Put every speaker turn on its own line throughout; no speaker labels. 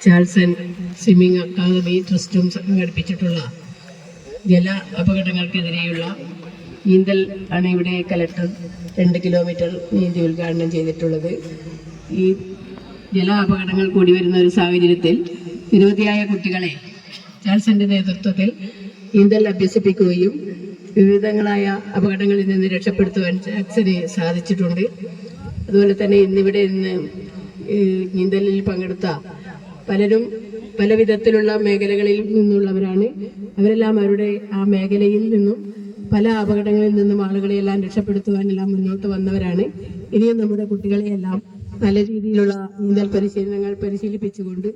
Charlson swimming academy ട്രസ്റ്റും സംഘടിപ്പിച്ചിട്ടുള്ള ജല അപകടങ്ങൾക്കെതിരെയുള്ള നീന്തൽ ആണ് ഇവിടെ കലക്ടർ 2 കിലോമീറ്റർ നീന്തി ഉദ്ഘാടനം ചെയ്തിട്ടുള്ളത്. ഈ ജല അപകടങ്ങൾ കൂടി വരുന്ന ഒരു സാഹചര്യത്തിൽ നിരവധിയായ കുട്ടികളെ ചാൾസന്റെ നേതൃത്വത്തിൽ നീന്തൽ അഭ്യസിപ്പിക്കുകയും വിവിധങ്ങളായ അപകടങ്ങളിൽ നിന്ന് രക്ഷപ്പെടുത്തുവാൻ ചാൾസന് സാധിച്ചിട്ടുണ്ട്. അതുപോലെ തന്നെ ഇന്ന് നീന്തലിൽ പങ്കെടുത്ത പലരും പല വിധത്തിലുള്ള മേഖലകളിൽ നിന്നുള്ളവരാണ്. അവരെല്ലാം അവരുടെ ആ മേഖലയിൽ നിന്നും പല അപകടങ്ങളിൽ നിന്നും ആളുകളെയെല്ലാം രക്ഷപ്പെടുത്തുവാനെല്ലാം മുന്നോട്ട് വന്നവരാണ്. ഇനിയും നമ്മുടെ കുട്ടികളെയെല്ലാം നല്ല രീതിയിലുള്ള നീന്തൽ പരിശീലനങ്ങൾ പരിശീലിപ്പിച്ചുകൊണ്ട്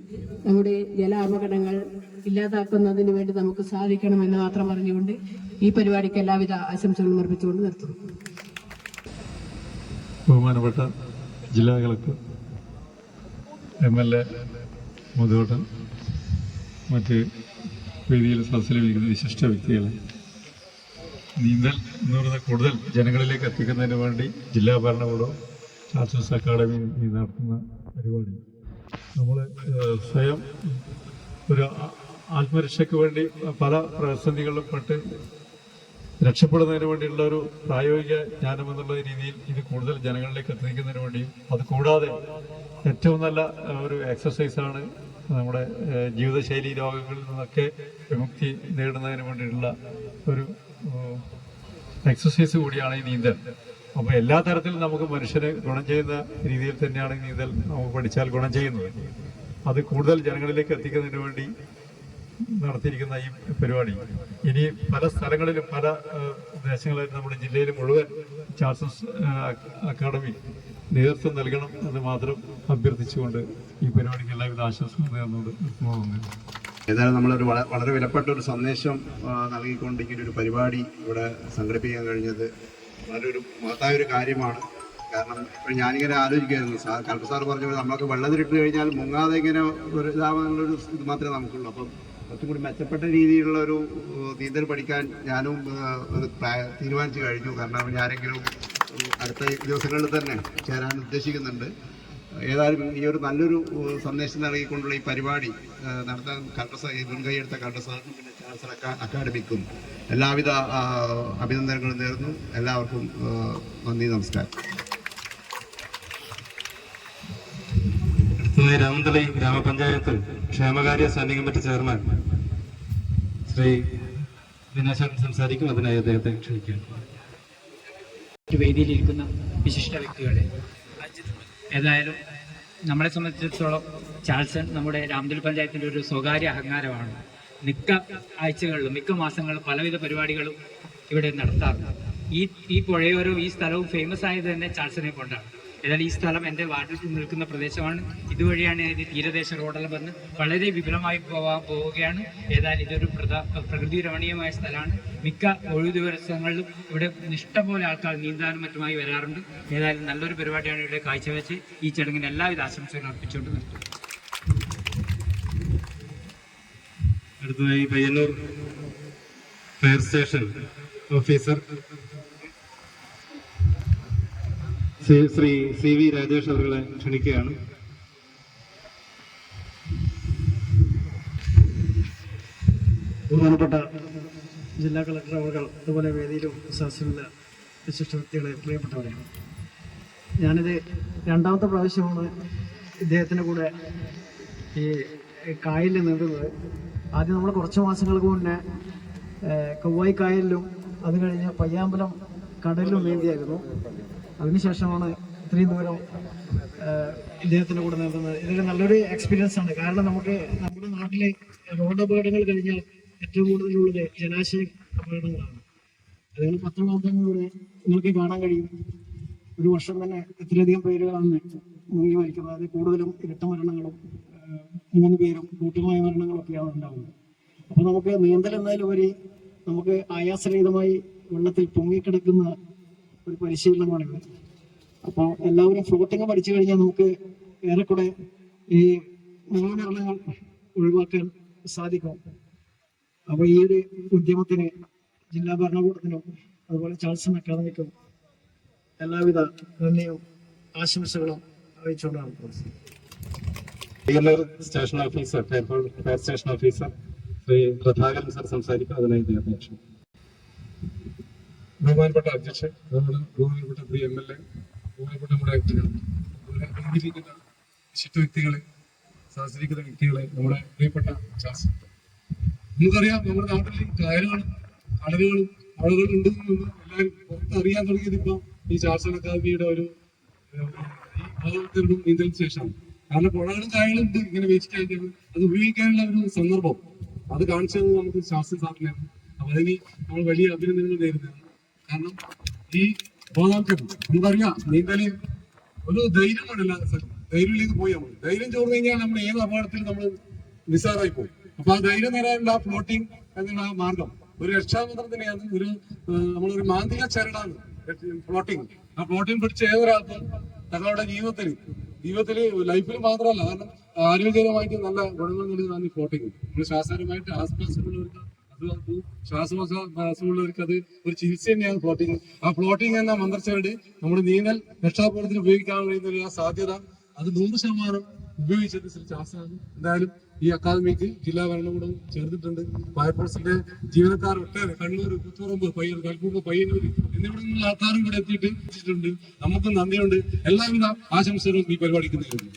നമ്മുടെ ജല അപകടങ്ങൾ ഇല്ലാതാക്കുന്നതിന് വേണ്ടി നമുക്ക് സാധിക്കണമെന്ന് മാത്രം പറഞ്ഞുകൊണ്ട് ഈ പരിപാടിക്ക് എല്ലാവിധ ആശംസകളും അർപ്പിച്ചുകൊണ്ട് നിർത്തുന്നു.
ബഹുമാനപ്പെട്ട ജില്ലാ കളക്ടർ, MLA മുതോട്ടൻ, മറ്റ് വേദിയിൽ സദസ്സിലിരിക്കുന്ന വിശിഷ്ട വ്യക്തികളെ, നീന്തൽ എന്ന് പറയുന്നത് കൂടുതൽ ജനങ്ങളിലേക്ക് എത്തിക്കുന്നതിന് വേണ്ടി ജില്ലാ ഭരണകൂടവും ചാൾസൺസ് അക്കാദമി നടത്തുന്ന പരിപാടി നമ്മൾ സ്വയം ഒരു ആത്മരക്ഷയ്ക്ക് വേണ്ടി പല പ്രതിസന്ധികളിലും പെട്ട് രക്ഷപ്പെടുന്നതിന് വേണ്ടിയുള്ള ഒരു പ്രായോഗിക ജ്ഞാനം എന്നുള്ള രീതിയിൽ ഇത് കൂടുതൽ ജനങ്ങളിലേക്ക് എത്തിക്കുന്നതിന് വേണ്ടിയും അതുകൂടാതെ ഏറ്റവും നല്ല ഒരു എക്സസൈസാണ് നമ്മുടെ ജീവിതശൈലി രോഗങ്ങളിൽ നിന്നൊക്കെ വിമുക്തി നേടുന്നതിന് വേണ്ടിയിട്ടുള്ള ഒരു എക്സസൈസ് കൂടിയാണ് ഈ നീന്തൽ. അപ്പോൾ എല്ലാ തരത്തിലും നമുക്ക് മനുഷ്യന് ഗുണം ചെയ്യുന്ന രീതിയിൽ തന്നെയാണ് നീന്തൽ നമുക്ക് പഠിച്ചാൽ ഗുണം ചെയ്യുന്നത്. അത് കൂടുതൽ ജനങ്ങളിലേക്ക് എത്തിക്കുന്നതിന് വേണ്ടി നടത്തിയിരിക്കുന്ന ഈ പരിപാടി ഇനി പല സ്ഥലങ്ങളിലും പല ദേശങ്ങളിലും നമ്മുടെ ജില്ലയിൽ മുഴുവൻ ചാൾസൺസ് അക്കാദമി നേതൃത്വം നൽകണം എന്ന് മാത്രം അഭ്യർത്ഥിച്ചുകൊണ്ട് ഈ പരിപാടിക്ക് എല്ലാവിധ ആശംസകളും നേർന്നുകൊണ്ട് പോകുന്നു.
ഏതായാലും നമ്മളൊരു വളരെ വിലപ്പെട്ട ഒരു സന്ദേശം നൽകിക്കൊണ്ട് ഇങ്ങനൊരു പരിപാടി ഇവിടെ സംഘടിപ്പിക്കാൻ കഴിഞ്ഞത് വളരെ ഒരു മഹത്തായ ഒരു കാര്യമാണ്. കാരണം ഇപ്പോൾ ഞാനിങ്ങനെ ആലോചിക്കുകയായിരുന്നു, കളക്ടർ സാർ പറഞ്ഞ പോലെ നമ്മളൊക്കെ വെള്ളത്തിലിട്ട് കഴിഞ്ഞാൽ മുങ്ങാതെ ഇങ്ങനെ ഒരു ഇതാവാനുള്ളൊരു ഇത് മാത്രമേ നമുക്കുള്ളൂ. അപ്പം കുറച്ചും കൂടി മെച്ചപ്പെട്ട രീതിയിലുള്ള ഒരു നീന്തൽ പഠിക്കാൻ ഞാനും തീരുമാനിച്ചു കഴിഞ്ഞു. കാരണം ഞാനെങ്കിലും അടുത്ത ദിവസങ്ങളിൽ തന്നെ ചേരാൻ ഉദ്ദേശിക്കുന്നുണ്ട്. ഏതായാലും ഈ ഒരു നല്ലൊരു സന്ദേശം നൽകിക്കൊണ്ടുള്ള ഈ പരിപാടി നടത്താൻ മുൻകൈയെടുത്ത കളക്ടർ സാറിനും പിന്നെ ചാൾസൺ അക്കാദമിക്കും എല്ലാവിധ അഭിനന്ദനങ്ങളും നേർന്നു. എല്ലാവർക്കും നന്ദി, നമസ്കാരം.
രാമന്തളി ഗ്രാമപഞ്ചായത്ത് ക്ഷേമകാര്യ standing committee chairman Shri Dineshan സംസാരിക്കും. അതിനായി അദ്ദേഹത്തെ ക്ഷണിക്കുകയാണ്.
വേദിയിലിരിക്കുന്ന വിശിഷ്ട വ്യക്തികളെ, ഏതായാലും നമ്മളെ സംബന്ധിച്ചിടത്തോളം ചാൾസൺ നമ്മുടെ രാമന്തളി പഞ്ചായത്തിൻ്റെ ഒരു സ്വകാര്യ അഹങ്കാരമാണ്. മിക്ക ആഴ്ചകളിലും മിക്ക മാസങ്ങളിലും പലവിധ പരിപാടികളും ഇവിടെ നടത്താറുണ്ട്. ഈ പുഴയോരവും ഈ സ്ഥലവും ഫേമസ് ആയത് തന്നെ ചാൾസനെ കൊണ്ടാണ്. ഏതായാലും ഈ സ്ഥലം എൻ്റെ വാർഡിൽ നിൽക്കുന്ന പ്രദേശമാണ്. ഇതുവഴിയാണ് തീരദേശ റോഡെല്ലാം വന്ന് വളരെ വിപുലമായി പോവുകയാണ്. ഏതായാലും ഇതൊരു പ്രകൃതി രമണീയമായ സ്ഥലമാണ്. മിക്ക ഒഴിവു ദിവസങ്ങളിലും ഇവിടെ ഇഷ്ടംപോലെ ആൾക്കാർ നീന്താനും മറ്റുമായി വരാറുണ്ട്. ഏതായാലും നല്ലൊരു പരിപാടിയാണ് ഇവിടെ കാഴ്ചവെച്ച് ഈ ചടങ്ങിന് എല്ലാവിധ ആശംസകളും അർപ്പിച്ചുകൊണ്ട് നിർത്തുന്നു.
അടുത്തതായി Payyanur fire station officer Shri CV Rajesh അവരെ ക്ഷണിക്കുകയാണ്.
ബഹുമാനപ്പെട്ട ജില്ലാ കളക്ടർ അവർ, അതുപോലെ വേദിയിലും സദസ്സിലുള്ള വിശിഷ്ട വ്യക്തികളെ, പ്രിയപ്പെട്ടവരെയാണ്. ഞാനിത് രണ്ടാമത്തെ പ്രാവശ്യമാണ് ഇദ്ദേഹത്തിൻ്റെ കൂടെ ഈ കായലിൽ നീന്തുന്നത്. ആദ്യം നമ്മൾ കുറച്ച് മാസങ്ങൾക്ക് മുന്നേ കൊവ്വായി കായലിലും അത് കഴിഞ്ഞ് പയ്യാമ്പലം കടലിലും നീന്തിയായിരുന്നു. അതിനുശേഷമാണ് ഇത്രയും ദൂരം ഇദ്ദേഹത്തിൻ്റെ കൂടെ നീന്തുന്നത്. ഇതൊരു നല്ലൊരു എക്സ്പീരിയൻസ് ആണ്. കാരണം നമുക്ക് നമ്മുടെ നാട്ടിലെ റോഡ് അപകടങ്ങൾ കഴിഞ്ഞാൽ ഏറ്റവും കൂടുതലുള്ളത് ജലാശയ അപകടങ്ങളാണ്. അതുകൊണ്ട് പത്രമാധ്യമങ്ങളിലൂടെ നിങ്ങൾക്ക് കാണാൻ കഴിയും, ഒരു വർഷം തന്നെ എത്രയധികം പേരുകളാണ് മുങ്ങി മരിക്കുന്നത്. അത് കൂടുതലും ഇരട്ട മരണങ്ങളും 3 പേരും കൂട്ടമായ മരണങ്ങളൊക്കെയാണ് ഉണ്ടാകുന്നത്. അപ്പോൾ നമുക്ക് നീന്തൽ എന്നതിലുപരി നമുക്ക് ആയാസരഹിതമായി വെള്ളത്തിൽ പൊങ്ങിക്കിടക്കുന്ന ഒരു പരിശീലനമാണിത്. അപ്പോൾ എല്ലാവരും ഫ്ലോട്ടിങ് പഠിച്ചു കഴിഞ്ഞാൽ നമുക്ക് ഏറെക്കുറെ ഈ മരണങ്ങൾ ഒഴിവാക്കാൻ സാധിക്കും. അപ്പോൾ ഈ ഒരു ഉദ്യമത്തിന് ജില്ലാ ഭരണകൂടത്തിനും അതുപോലെ ചാൾസൺ അക്കാദമിക്കും എല്ലാവിധ നന്ദിയും ആശംസകളും അറിയിച്ചുകൊണ്ടാണ്.
Payyanur station officer, fire station officer Shri Prabhakaran sir സംസാരിക്കും. അതിനായി അധ്യക്ഷൻ.
ബഹുമാനപ്പെട്ട അധ്യക്ഷൻ, ബഹുമാനപ്പെട്ട പ്രിയ MLA, ബഹുമാനപ്പെട്ട നമ്മുടെ ബന്ധിപ്പിക്കുന്ന വിശിഷ്ട വ്യക്തികളെ, സഹചരിക്കുന്ന വ്യക്തികളെ, നമ്മുടെ പ്രിയപ്പെട്ട ചാൻസ്. നമുക്കറിയാം നമ്മുടെ നാട്ടിൽ കായലുകളും കടലുകളും ആളുകളും ഉണ്ടെന്ന് എല്ലാവരും പുറത്തറിയാൻ തുടങ്ങിയത് ഇപ്പം ഈ ചാർസൽ അക്കാദമിയുടെ ഒരു ഈ നീന്തലിന് ശേഷമാണ്. കാരണം പുഴകളും കായലും ഉണ്ട് ഇങ്ങനെ വേസ്റ്റ് അത് ഉപയോഗിക്കാനുള്ള ഒരു സന്ദർഭം അത് കാണിച്ചത് നമുക്ക് ശാസ്ത്ര സാധനമാണ്. അപ്പൊ അതിന് നമ്മൾ വലിയ അഭിനന്ദനങ്ങൾ നേരുന്നതാണ്. കാരണം ഈ ബോധവൽക്കരണം നമുക്കറിയാം, നീന്തല് ഒരു ധൈര്യമാണ് എല്ലാ സ്ഥലത്തും. ധൈര്യത്തിലേക്ക് പോയാൽ മതി. ധൈര്യം ചോർന്നു കഴിഞ്ഞാൽ നമ്മൾ ഏത് അപകടത്തിലും നമ്മൾ നിസ്സാരമായി പോകും. അപ്പൊ ആ ധൈര്യം നേടാനുള്ള ഫ്ലോട്ടിംഗ് എന്നുള്ള മാർഗം ഒരു രക്ഷാമന്ത്രം തന്നെയാണ്. നമ്മളൊരു മാന്ത്രിക ചരടാണ് ഫ്ലോട്ടിംഗ്. ആ ഫ്ലോട്ടിംഗ് പിടിച്ച ഏതൊരാൾക്കും തങ്ങളുടെ ജീവിതത്തിൽ ലൈഫിൽ മാത്രമല്ല, കാരണം ആരോഗ്യകരമായിട്ട് നല്ല ഗുണങ്ങൾ നൽകുന്നതാണ് ഈ ഫ്ലോട്ടിംഗ്. നമ്മൾ ശാസ്ത്രീയമായിട്ട് ആസ്പദമുള്ളവർക്ക് അത് ശ്വാസകോശമുള്ളവർക്ക് അത് ഒരു ചികിത്സ തന്നെയാണ് ഫ്ലോട്ടിംഗ്. ആ ഫ്ലോട്ടിംഗ് എന്ന മന്ത്രച്ചരട് നമ്മുടെ നീന്തൽ രക്ഷാപ്രവർത്തനത്തിന് ഉപയോഗിക്കാൻ കഴിയുന്ന സാധ്യത അത് 100% ഉപയോഗിച്ചത് ശ്രീ ചാസാണ്. എന്തായാലും ഈ അക്കാദമിക്ക് ജില്ലാ ഭരണകൂടം ചേർന്നിട്ടുണ്ട്. ഫയർഫോഴ്സിന്റെ ജീവനക്കാർ ഒട്ടേറെ കണ്ണൂർ, പുത്തൂറമ്പ്, കൽപ്പൂർ, പയ്യന്നൂർ എന്നിവിടങ്ങളിലുള്ള ആൾക്കാരും ഇവിടെ എത്തിയിട്ടുണ്ട്. നമുക്കും നന്ദിയുണ്ട്. എല്ലാവിധ ആശംസകളും ഈ പരിപാടിക്ക് നേരുന്നു.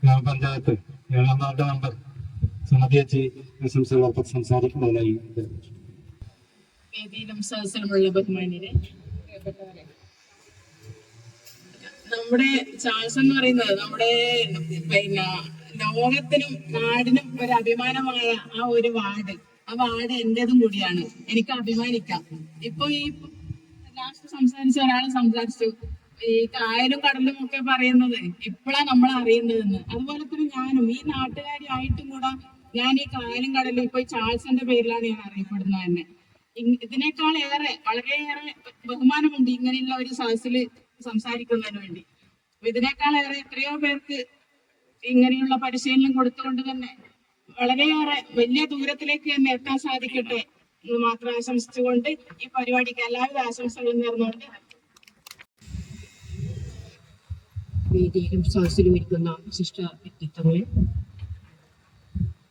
ഗ്രാമപഞ്ചായത്ത് 7ാം വാർഡ് മെമ്പർ സുമതിയച്ചി ആശംസകളൊപ്പം സംസാരിക്കുന്നതിനായി
വേദിയിലും സദസ്സിലുമുള്ള ബഹുമാന്യരെ, പ്രിയപ്പെട്ടവരെ, നമ്മുടെ ചാൾസ് എന്ന് പറയുന്നത് നമ്മുടെ ലോകത്തിനും നാടിനും ഒരു അഭിമാനമായ ആ ഒരു വാർഡ്, ആ വാർഡ് എന്റേതും കൂടിയാണ്. എനിക്ക് അഭിമാനിക്കാം. ഇപ്പൊ ഈ ലാസ്റ്റ് സംസാരിച്ച ഒരാൾ സംസാരിച്ചു, ഈ കായലും കടലും ഒക്കെ പറയുന്നത് ഇപ്പോഴാണ് നമ്മൾ അറിയുന്നതെന്ന്. അതുപോലെ തന്നെ ഞാനും ഈ നാട്ടുകാരി ആയിട്ടും കൂടെ ഞാൻ ഈ കായലും കടലും ഇപ്പൊ ചാൾസിന്റെ പേരിലാണ് ഞാൻ അറിയപ്പെടുന്നത് തന്നെ. ഇതിനേക്കാൾ വളരെയേറെ ബഹുമാനമുണ്ട് ഇങ്ങനെയുള്ള ഒരു സദസ്സിൽ സംസാരിക്കുന്നതിന് വേണ്ടി. ഇതിനേക്കാളേറെ എത്രയോ പേർക്ക് ഇങ്ങനെയുള്ള പരിശീലനം കൊടുത്തുകൊണ്ട് തന്നെ വളരെയേറെ വലിയ ദൂരത്തിലേക്ക് തന്നെ എത്താൻ സാധിക്കട്ടെ എന്ന് മാത്രം ആശംസിച്ചുകൊണ്ട് ഈ പരിപാടിക്ക് എല്ലാവിധ ആശംസകളും നേർന്നുകൊണ്ട് വേദിയിലും സദസ്സിലും ഇരിക്കുന്ന വിശിഷ്ട വ്യക്തിത്വങ്ങളെ,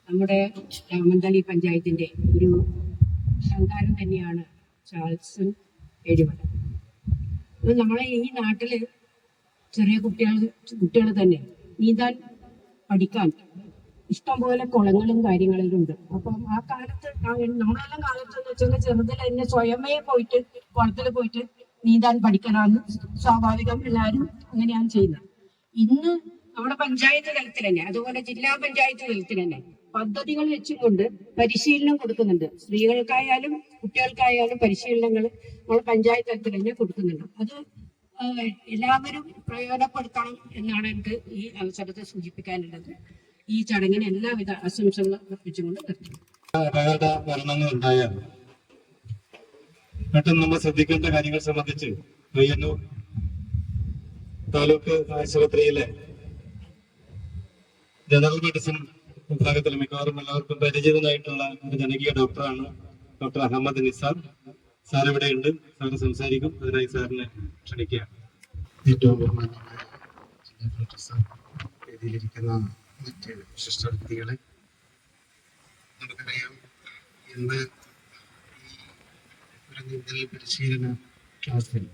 നമ്മുടെ രാമന്തളി പഞ്ചായത്തിന്റെ ഒരു അഹങ്കാരം തന്നെയാണ് ചാൾസൺ ഏഴിമല. അത് നമ്മളെ ഈ നാട്ടില് ചെറിയ കുട്ടികൾ തന്നെ നീന്താൻ പഠിക്കാൻ ഇഷ്ടംപോലെ കുളങ്ങളും കാര്യങ്ങളും ഉണ്ട്. അപ്പം ആ കാലത്ത് നമ്മളെല്ലാം കാലത്ത് എന്ന് വെച്ചാൽ ചെറുതിൽ തന്നെ സ്വയമേ പോയിട്ട് കുളത്തിൽ പോയിട്ട് നീന്താൻ പഠിക്കലാണ് സ്വാഭാവികം. എല്ലാവരും അങ്ങനെയാണ് ചെയ്യുന്നത്. ഇന്ന് നമ്മുടെ പഞ്ചായത്ത് തലത്തിൽ തന്നെ, അതുപോലെ ജില്ലാ പഞ്ചായത്ത് തലത്തിൽ തന്നെ പദ്ധതികൾ വെച്ചുകൊണ്ട് പരിശീലനം കൊടുക്കുന്നുണ്ട്. സ്ത്രീകൾക്കായാലും കുട്ടികൾക്കായാലും പരിശീലനങ്ങൾ നമ്മൾ പഞ്ചായത്ത് തലത്തിൽ തന്നെ കൊടുക്കുന്നുണ്ട്. അത് എല്ലാവരും പ്രയോജനപ്പെടുത്തണം എന്നാണ് എനിക്ക് ഈ അവസരത്തെ സൂചിപ്പിക്കാനുള്ളത്. ഈ ചടങ്ങിന് എല്ലാവിധ ആശംസകളും അർപ്പിച്ചുകൊണ്ട് നിർത്തുന്നു.
മരണങ്ങൾ ഉണ്ടായാൽ പെട്ടെന്ന് നമ്മൾ ശ്രദ്ധിക്കേണ്ട കാര്യങ്ങൾ സംബന്ധിച്ച് പയ്യന്നൂർ താലൂക്ക് ആശുപത്രിയിലെ ജനറൽ മെഡിസിൻ വിഭാഗത്തിൽ മിക്കവാറും എല്ലാവർക്കും പരിചിതനായിട്ടുള്ള ഒരു ജനകീയ ഡോക്ടറാണ് ഡോക്ടർ അഹമ്മദ് നിസാർ. സാർ ഇവിടെയുണ്ട്. സാറ് സംസാരിക്കും. അതിനായി സാറിനെ ക്ഷണിക്കുകയാണ്.
ഏറ്റവും ബഹുമാനമായ വേദിയിലിരിക്കുന്ന മറ്റ് വിശിഷ്ട വ്യക്തികളെ, നമുക്കറിയാം ഇന്ന് ഒരു നീന്തൽ പരിശീലന ക്ലാസ്സിൽ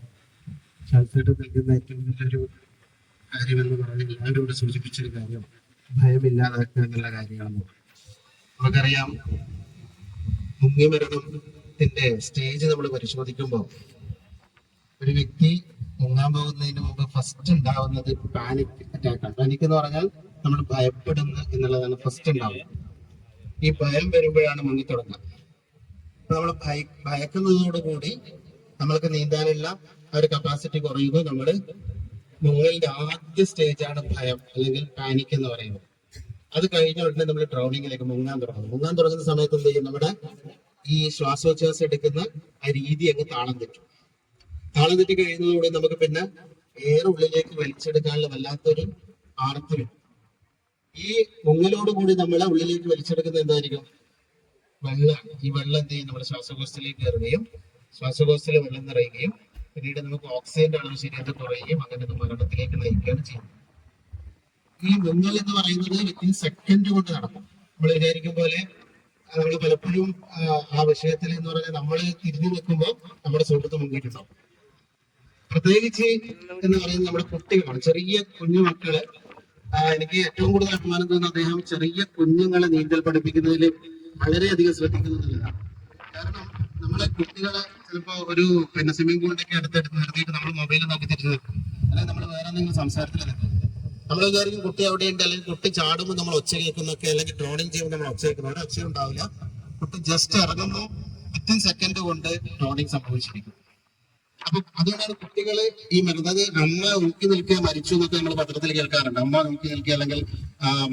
ചാൾസായിട്ട് നൽകുന്ന ഏറ്റവും വലിയൊരു കാര്യമെന്ന് പറഞ്ഞാൽ എല്ലാവരും ഇവിടെ സൂചിപ്പിച്ചൊരു കാര്യം ഭയമില്ലാതാക്കുക എന്നുള്ള കാര്യമാണ്. നമുക്കറിയാം മുങ്ങിമരണത്തിന്റെ സ്റ്റേജ് നമ്മൾ പരിശോധിക്കുമ്പോൾ ഒരു വ്യക്തി മുങ്ങാൻ പോകുന്നതിന് മുമ്പ് ഫസ്റ്റ് ഉണ്ടാവുന്നത് പാനിക് അറ്റാക്കാണ്. പാനിക് എന്ന് പറഞ്ഞാൽ നമ്മൾ ഭയപ്പെടുന്നു എന്നുള്ളതാണ് ഫസ്റ്റ് ഉണ്ടാവുന്നത്. ഈ ഭയം വരുമ്പോഴാണ് മുങ്ങിത്തുടങ്ങുക. അപ്പൊ നമ്മൾ ഭയക്കുന്നതോടുകൂടി നമ്മൾക്ക് നീന്താനുള്ള ഒരു കപ്പാസിറ്റി കുറയുന്നു. നമ്മൾ മുങ്ങലിന്റെ ആദ്യ സ്റ്റേജാണ് ഭയം അല്ലെങ്കിൽ പാനിക് എന്ന് പറയുന്നത്. അത് കഴിഞ്ഞ ഉടനെ നമ്മൾ ഡ്രൗണിങ്ങിലേക്ക് മുങ്ങാൻ തുടങ്ങുന്ന സമയത്ത് എന്ത് ചെയ്യും, നമ്മുടെ ഈ ശ്വാസോച്ഛ്വാസം എടുക്കുന്ന ആ രീതി അങ്ങ് താളം തെറ്റി കഴിയുന്നതോടെ നമുക്ക് പിന്നെ ഏറെ ഉള്ളിലേക്ക് വലിച്ചെടുക്കാനുള്ള വല്ലാത്തൊരു ആർത്തി. ഈ മുങ്ങലോടുകൂടി നമ്മളെ ഉള്ളിലേക്ക് വലിച്ചെടുക്കുന്നത് എന്തായിരിക്കും, വെള്ളം. ഈ വെള്ളം എന്ത് ചെയ്യും, നമ്മുടെ ശ്വാസകോശത്തിലേക്ക് കയറുകയും ശ്വാസകോശത്തിലെ വെള്ളം നിറയുകയും പിന്നീട് നമുക്ക് ഓക്സിജന്റെ അളവ് ശരീരത്തിൽ കുറയുകയും അങ്ങനെ മരണത്തിലേക്ക് നയിക്കുകയാണ് ചെയ്യുന്നത്.
ഈ മുങ്ങൽ എന്ന് പറയുന്നത് വിത്തിൻ സെക്കൻഡ് കൊണ്ട് നടക്കും. നമ്മൾ വിചാരിക്കും പോലെ നമ്മൾ പലപ്പോഴും ആ വിഷയത്തിൽ എന്ന് പറഞ്ഞാൽ നമ്മൾ തിരിഞ്ഞു നിൽക്കുമ്പോൾ നമ്മുടെ സുഹൃത്ത് മുങ്ങിയിട്ടുണ്ടാവും. പ്രത്യേകിച്ച് എന്ന് പറയുന്നത് നമ്മുടെ കുട്ടികളാണ്, ചെറിയ കുഞ്ഞു മക്കള്. എനിക്ക് ഏറ്റവും കൂടുതൽ അഭിമാനം തോന്നുന്നത് അദ്ദേഹം ചെറിയ കുഞ്ഞുങ്ങളെ നീന്തൽ പഠിപ്പിക്കുന്നതിൽ വളരെയധികം ശ്രദ്ധിക്കുന്നതാണ്. കാരണം നമ്മളെ കുട്ടികളെ ചിലപ്പോ ഒരു സ്വിമ്മിംഗ് പൂളിന്റെ ഒക്കെ അടുത്തെടുത്ത് നിർത്തിയിട്ട് നമ്മൾ മൊബൈൽ നോക്കി തിരിച്ചു നിൽക്കും, അല്ലെങ്കിൽ നമ്മൾ വേറെ എന്തെങ്കിലും സംസാരത്തിൽ നിൽക്കും. നമ്മൾ വിചാരിക്കും കുട്ടി അവിടെയുണ്ട്, അല്ലെങ്കിൽ കുട്ടി ചാടുമ്പോൾ നമ്മൾ ഒച്ച കേൾക്കുന്നൊക്കെ, അല്ലെങ്കിൽ ഡ്രോണിങ് ചെയ്യുമ്പോൾ നമ്മൾ ഒച്ച കേൾക്കുന്നു. ഒരു ഒച്ച ഉണ്ടാവില്ല. കുട്ടി ജസ്റ്റ് ഇറങ്ങുമ്പോൾ വിത്തിൻ സെക്കൻഡ് കൊണ്ട് ഡ്രോണിങ് സംഭവിച്ചിരിക്കും. അപ്പൊ അതുകൊണ്ടാണ് കുട്ടികള് ഈ മരുന്നത് അമ്മ നോക്കി നിൽക്കുക മരിച്ചു എന്നൊക്കെ നമ്മൾ പത്രത്തിൽ കേൾക്കാറുണ്ട്. അമ്മ നോക്കി നിൽക്കുക, അല്ലെങ്കിൽ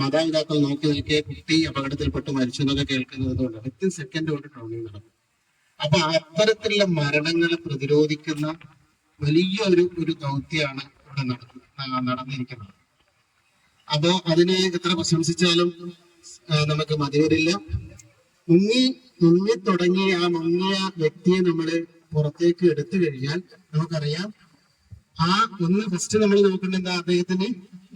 മാതാപിതാക്കൾ നോക്കി നിൽക്കുക കുട്ടി അപകടത്തിൽപ്പെട്ട് മരിച്ചു എന്നൊക്കെ കേൾക്കുന്നത് കൊണ്ട് വിത്തിൻ സെക്കൻഡ് കൊണ്ട് ഡ്രോണിങ് നടക്കും. അപ്പൊ അത്തരത്തിലുള്ള മരണങ്ങളെ പ്രതിരോധിക്കുന്ന വലിയ ഒരു ദൗത്യമാണ് ഇവിടെ നടന്നിരിക്കുന്നത്. അപ്പോ അതിനെ എത്ര പ്രശംസിച്ചാലും നമുക്ക് മതി വരില്ല. മുങ്ങി തുടങ്ങിയ ആ മുങ്ങിയ വ്യക്തിയെ നമ്മള് പുറത്തേക്ക് എടുത്തു കഴിഞ്ഞാൽ നമുക്കറിയാം ഒന്ന് ഫസ്റ്റ് നമ്മൾ നോക്കേണ്ട എന്താ,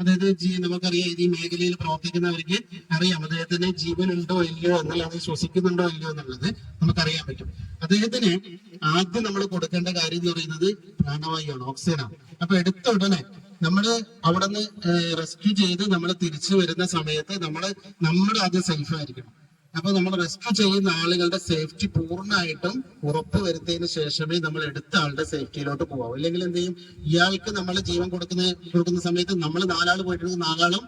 അതായത് നമുക്കറിയാം ഈ മേഖലയിൽ പ്രവർത്തിക്കുന്നവർക്ക് അറിയാം അദ്ദേഹത്തിന് ജീവൻ ഉണ്ടോ ഇല്ലയോ എന്നുള്ളത്, ശ്വസിക്കുന്നുണ്ടോ ഇല്ലയോ എന്നുള്ളത് നമുക്കറിയാൻ പറ്റും. അദ്ദേഹത്തിന് ആദ്യം നമ്മൾ കൊടുക്കേണ്ട കാര്യം എന്ന് പറയുന്നത് പ്രാണവായുവാണ്, ഓക്സിജനാണ്. അപ്പൊ എടുത്ത ഉടനെ നമ്മള് അവിടെ നിന്ന് റെസ്ക്യൂ ചെയ്ത് നമ്മൾ തിരിച്ചു വരുന്ന സമയത്ത് നമ്മൾ ആദ്യം സേഫ് ആയിരിക്കണം. അപ്പൊ നമ്മൾ റെസ്ക്യൂ ചെയ്യുന്ന ആളുകളുടെ സേഫ്റ്റി പൂർണ്ണമായിട്ടും ഉറപ്പ് വരുത്തിയതിനു ശേഷമേ നമ്മൾ എടുത്ത ആളുടെ സേഫ്റ്റിയിലോട്ട് പോകാവൂ. അല്ലെങ്കിൽ എന്ത് ചെയ്യും, ഇയാൾക്ക് നമ്മൾ ജീവൻ കൊടുക്കുന്ന സമയത്ത് നമ്മൾ 4 ആൾ പോയിട്ടുണ്ടെങ്കിൽ 4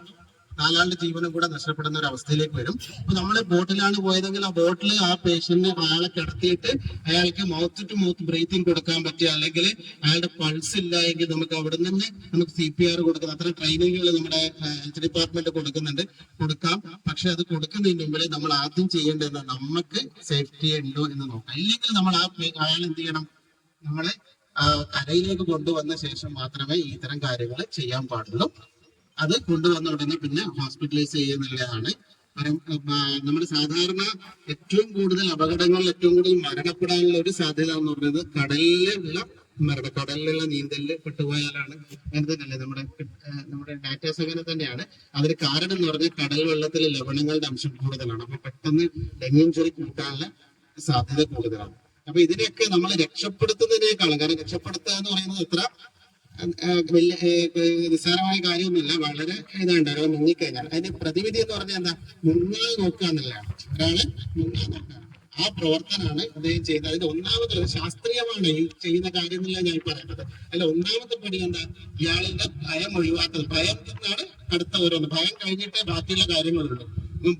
ആളുടെ ജീവനും കൂടെ നഷ്ടപ്പെടുന്ന ഒരു അവസ്ഥയിലേക്ക് വരും. അപ്പൊ നമ്മൾ ബോട്ടിലാണ് പോയതെങ്കിൽ ആ ബോട്ടിൽ ആ പേഷ്യന്റിനെ അയാളെ കിടത്തിയിട്ട് അയാൾക്ക് മൗത്ത് ടു മൗത്ത് ബ്രീത്തിങ് കൊടുക്കാൻ പറ്റുക, അല്ലെങ്കിൽ അയാളുടെ പൾസ് ഇല്ല എങ്കിൽ നമുക്ക് അവിടെ നിന്ന് നമുക്ക് CPR കൊടുക്കുന്ന അത്ര ട്രെയിനിങ്ങുകൾ നമ്മുടെ ഹെൽത്ത് ഡിപ്പാർട്ട്മെന്റ് കൊടുക്കാം. പക്ഷെ അത് കൊടുക്കുന്നതിന് മുമ്പിൽ നമ്മൾ ആദ്യം ചെയ്യേണ്ടത് നമുക്ക് സേഫ്റ്റി ഉണ്ടോ എന്ന് നോക്കാം. ഇല്ലെങ്കിൽ നമ്മൾ അയാൾ എന്ത് ചെയ്യണം, നമ്മളെ കരയിലേക്ക് കൊണ്ടുവന്ന ശേഷം മാത്രമേ ഇത്തരം കാര്യങ്ങൾ ചെയ്യാൻ പാടുള്ളൂ. അത് കൊണ്ടുവന്ന ഉടനെ പിന്നെ ഹോസ്പിറ്റലൈസ് ചെയ്യുന്നുള്ളതാണ്. നമ്മൾ സാധാരണ ഏറ്റവും കൂടുതൽ അപകടങ്ങളിൽ ഏറ്റവും കൂടുതൽ മരണപ്പെടാനുള്ള ഒരു സാധ്യത എന്ന് പറയുന്നത് കടലിലുള്ള നീന്തലിൽ പെട്ടുപോയാലാണ്. അങ്ങനെ തന്നെയല്ലേ നമ്മുടെ ഡാറ്റാസ് അങ്ങനെ തന്നെയാണ്. അതിന് കാരണം എന്ന് പറഞ്ഞാൽ കടൽ വെള്ളത്തിൽ ലവണങ്ങളുടെ അംശം കൂടുതലാണ്. അപ്പൊ പെട്ടെന്ന് ഡെങ്കി ഇഞ്ചുറി കൂട്ടാനുള്ള സാധ്യത കൂടുതലാണ്. അപ്പൊ ഇതിനെയൊക്കെ നമ്മൾ രക്ഷപ്പെടുത്തുന്നതിനേക്കാളും, കാരണം രക്ഷപ്പെടുത്തുക എന്ന് പറയുന്നത് എത്ര വലിയ നിസ്സാരമായ കാര്യമൊന്നുമില്ല, വളരെ ഇതാണ്ട് ഒരാൾ മുങ്ങിക്കഴിഞ്ഞാൽ അതിന്റെ പ്രതിവിധി എന്ന് പറഞ്ഞാൽ എന്താ, മുങ്ങാതെ നോക്കുക എന്നുള്ളതാണ്. ഒരാള് മുങ്ങാതെ നോക്കുക, ആ പ്രവർത്തനമാണ് അദ്ദേഹം ചെയ്യുന്നത്. അതിന്റെ ഒന്നാമത്തെ ശാസ്ത്രീയമാണ് ഈ ചെയ്യുന്ന കാര്യം എന്നല്ല ഞാൻ പറയുന്നത്. അല്ല, ഒന്നാമത്തെ പടി എന്താ, ഇയാളുടെ ഭയം ഒഴിവാക്കുന്നത്. ഭയം എന്നാണ് അടുത്ത ഓരോന്ന്, ഭയം കഴിഞ്ഞിട്ടേ ബാക്കിയുള്ള കാര്യങ്ങളുള്ളൂ.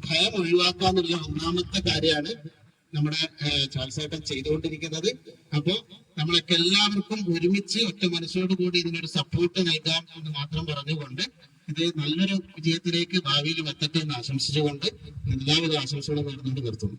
ഭയം ഒഴിവാക്കുക എന്നുള്ള ഒന്നാമത്തെ കാര്യമാണ് നമ്മുടെ ചാൾസേട്ടൻ ചെയ്തുകൊണ്ടിരിക്കുന്നത്. അപ്പോ നമ്മളൊക്കെ എല്ലാവർക്കും ഒരുമിച്ച് ഒറ്റ മനസ്സോടു കൂടി ഇതിനൊരു സപ്പോർട്ട് നൽകാം എന്ന് മാത്രം പറഞ്ഞുകൊണ്ട് ഇത് നല്ലൊരു വിജയത്തിലേക്ക് ഭാവിയിൽ എത്തട്ടെ എന്ന് ആശംസിച്ചുകൊണ്ട് എല്ലാവിധ ആശംസകളും നേർന്നുകൊണ്ട് നിർത്തുന്നു.